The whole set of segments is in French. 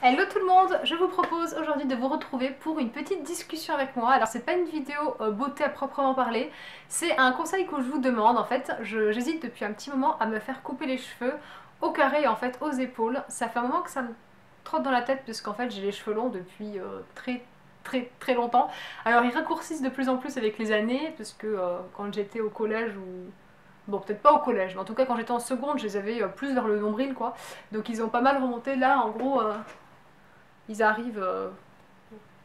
Hello tout le monde, je vous propose aujourd'hui de vous retrouver pour une petite discussion avec moi. Alors c'est pas une vidéo beauté à proprement parler, c'est un conseil que je vous demande. En fait, j'hésite depuis un petit moment à me faire couper les cheveux au carré, en fait aux épaules. Ça fait un moment que ça me trotte dans la tête puisqu'en fait j'ai les cheveux longs depuis très longtemps. Alors ils raccourcissent de plus en plus avec les années puisque quand j'étais au collège ou... Bon, peut-être pas au collège, mais en tout cas quand j'étais en seconde, je les avais plus vers le nombril quoi. Donc ils ont pas mal remonté là, en gros, ils arrivent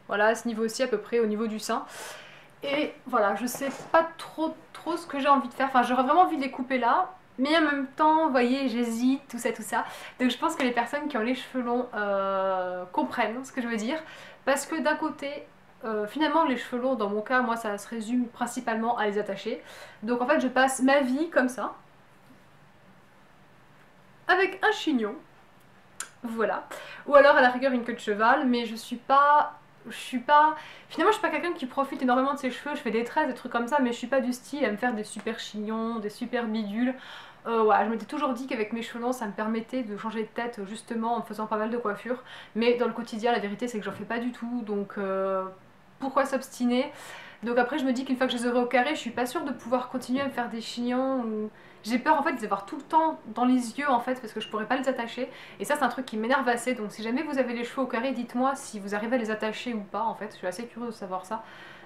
voilà, à ce niveau-ci à peu près, au niveau du sein. Et voilà, je sais pas trop ce que j'ai envie de faire. Enfin, j'aurais vraiment envie de les couper là, mais en même temps, vous voyez, j'hésite, tout ça, tout ça. Donc je pense que les personnes qui ont les cheveux longs comprennent ce que je veux dire. Parce que d'un côté, finalement, les cheveux longs, dans mon cas, moi, ça se résume principalement à les attacher. Donc en fait, je passe ma vie comme ça, avec un chignon. Voilà. Ou alors à la rigueur une queue de cheval, mais je suis pas finalement je suis pas quelqu'un qui profite énormément de ses cheveux, je fais des tresses, des trucs comme ça, mais je suis pas du style à me faire des super chignons, des super bidules. Ouais, je m'étais toujours dit qu'avec mes cheveux longs ça me permettait de changer de tête justement en faisant pas mal de coiffures, mais dans le quotidien la vérité c'est que j'en fais pas du tout, donc pourquoi s'obstiner? Donc après je me dis qu'une fois que je les aurai au carré, je suis pas sûre de pouvoir continuer à me faire des chignons ou... J'ai peur en fait de les avoir tout le temps dans les yeux en fait parce que je pourrais pas les attacher. Et ça c'est un truc qui m'énerve assez, donc si jamais vous avez les cheveux au carré, dites-moi si vous arrivez à les attacher ou pas en fait, je suis assez curieuse de savoir ça.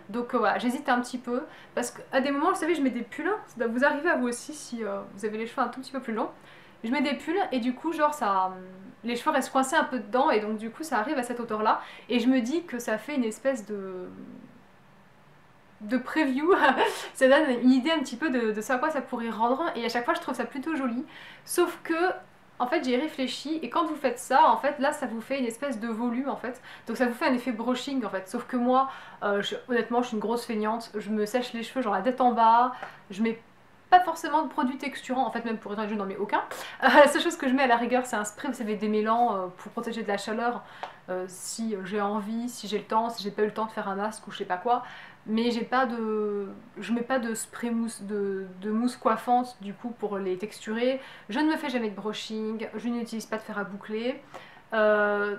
Donc voilà, j'hésite un petit peu, parce qu'à des moments, vous savez, je mets des pulls, ça doit vous arriver à vous aussi si vous avez les cheveux un tout petit peu plus longs. Je mets des pulls et du coup genre ça... les cheveux restent coincés un peu dedans et donc du coup ça arrive à cette hauteur là. Et je me dis que ça fait une espèce de preview, ça donne une idée un petit peu de ce à quoi ça pourrait rendre et à chaque fois je trouve ça plutôt joli. Sauf que en fait j'ai réfléchi et quand vous faites ça en fait là ça vous fait une espèce de volume en fait, donc ça vous fait un effet brushing en fait, sauf que moi honnêtement je suis une grosse feignante, je me sèche les cheveux genre la tête en bas, je mets pas forcément de produits texturants, en fait même pour étendre je n'en mets aucun. La seule chose que je mets à la rigueur c'est un spray, vous savez, démêlant pour protéger de la chaleur si j'ai envie, si j'ai le temps, si j'ai pas eu le temps de faire un masque ou je sais pas quoi. Mais j'ai pas de... je mets pas de spray mousse, de mousse coiffante du coup pour les texturer. Je ne me fais jamais de brushing, je n'utilise pas de fer à boucler. Euh,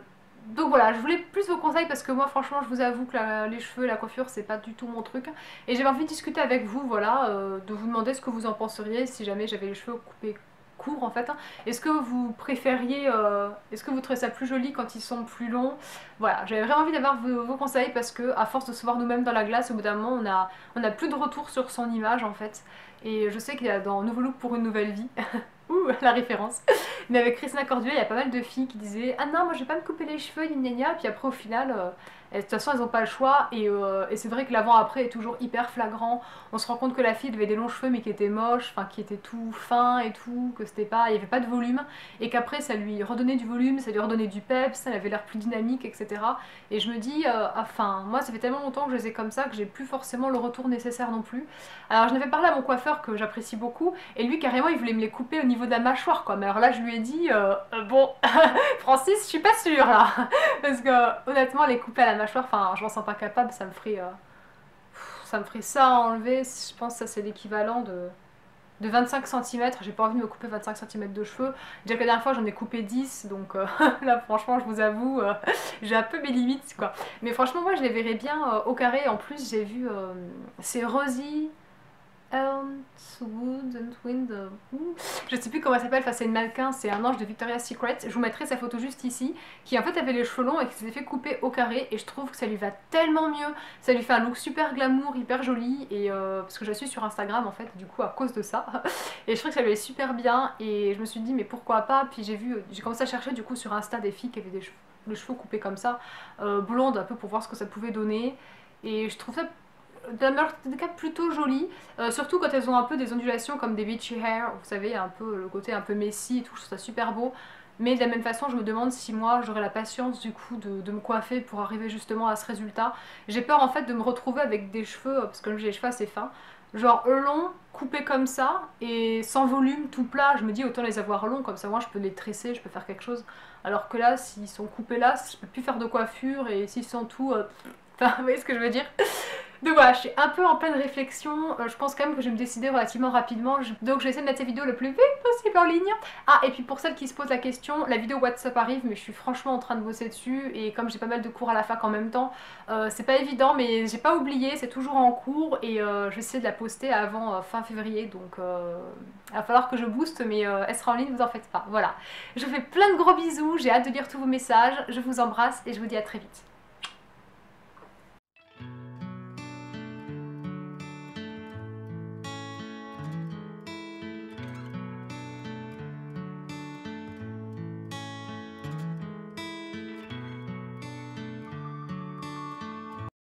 donc voilà, je voulais plus vos conseils parce que moi franchement je vous avoue que les cheveux, la coiffure c'est pas du tout mon truc. Et j'avais envie de discuter avec vous, voilà, de vous demander ce que vous en penseriez si jamais j'avais les cheveux coupés courts en fait. Est-ce que vous préfériez, est-ce que vous trouvez ça plus joli quand ils sont plus longs? Voilà, j'avais vraiment envie d'avoir vos conseils parce que à force de se voir nous-mêmes dans la glace, au bout d'un moment on a plus de retour sur son image en fait. Et je sais qu'il y a dans Nouveau Look pour une nouvelle vie, ouh la référence, mais avec Christina Cordula il y a pas mal de filles qui disaient ah non moi je vais pas me couper les cheveux gna gna, puis après au final de toute façon elles ont pas le choix et c'est vrai que l'avant-après est toujours hyper flagrant. On se rend compte que la fille avait des longs cheveux mais qui étaient moches, enfin qui étaient tout fins et tout, que c'était pas, il y avait pas de volume et qu'après ça lui redonnait du volume, ça lui redonnait du peps, elle avait l'air plus dynamique, etc. Et je me dis, enfin moi ça fait tellement longtemps que je les ai comme ça que j'ai plus forcément le retour nécessaire non plus. Alors je n'avais parlé à mon coiffeur que j'apprécie beaucoup et lui carrément il voulait me les couper au niveau de la mâchoire quoi, mais alors là je lui ai dit bon Francis je suis pas sûre là parce que honnêtement les couper à la mâchoire, enfin je m'en sens pas capable, ça me ferait ça à enlever, je pense que ça c'est l'équivalent de 25 cm, j'ai pas envie de me couper 25 cm de cheveux. Déjà que la dernière fois j'en ai coupé 10, donc là franchement je vous avoue, j'ai un peu mes limites quoi. Mais franchement moi je les verrais bien au carré, en plus j'ai vu, c'est Rosie Wood and Wind, je sais plus comment elle s'appelle, enfin c'est une mannequin, c'est un ange de Victoria's Secret. Je vous mettrai sa photo juste ici, qui en fait avait les cheveux longs et qui s'est fait couper au carré et je trouve que ça lui va tellement mieux. Ça lui fait un look super glamour, hyper joli et parce que je la suis sur Instagram en fait, du coup à cause de ça. Et je trouve que ça lui est super bien et je me suis dit mais pourquoi pas. Puis j'ai commencé à chercher du coup sur Insta des filles qui avaient les cheveux coupés comme ça, blondes un peu pour voir ce que ça pouvait donner. Et je trouve ça dans la majorité des cas plutôt jolies, surtout quand elles ont un peu des ondulations comme des beachy hair, vous savez, un peu le côté un peu messy et tout, je trouve ça super beau. Mais de la même façon, je me demande si moi j'aurais la patience du coup de me coiffer pour arriver justement à ce résultat. J'ai peur en fait de me retrouver avec des cheveux, parce que j'ai les cheveux assez fins, genre longs, coupés comme ça, et sans volume, tout plat. Je me dis autant les avoir longs, comme ça moi je peux les tresser, je peux faire quelque chose. Alors que là, s'ils sont coupés là, je peux plus faire de coiffure, et s'ils sont tout... Enfin, vous voyez ce que je veux dire? Donc voilà, je suis un peu en pleine réflexion. Je pense quand même que je vais me décider relativement rapidement. Donc je vais essayer de mettre ces vidéos le plus vite possible en ligne. Ah, et puis pour celles qui se posent la question, la vidéo WhatsApp arrive, mais je suis franchement en train de bosser dessus. Et comme j'ai pas mal de cours à la fac en même temps, c'est pas évident, mais j'ai pas oublié, c'est toujours en cours. Et je vais essayer de la poster avant fin février. Donc il va falloir que je booste, mais elle sera en ligne, vous en faites pas. Voilà. Je vous fais plein de gros bisous, j'ai hâte de lire tous vos messages. Je vous embrasse et je vous dis à très vite.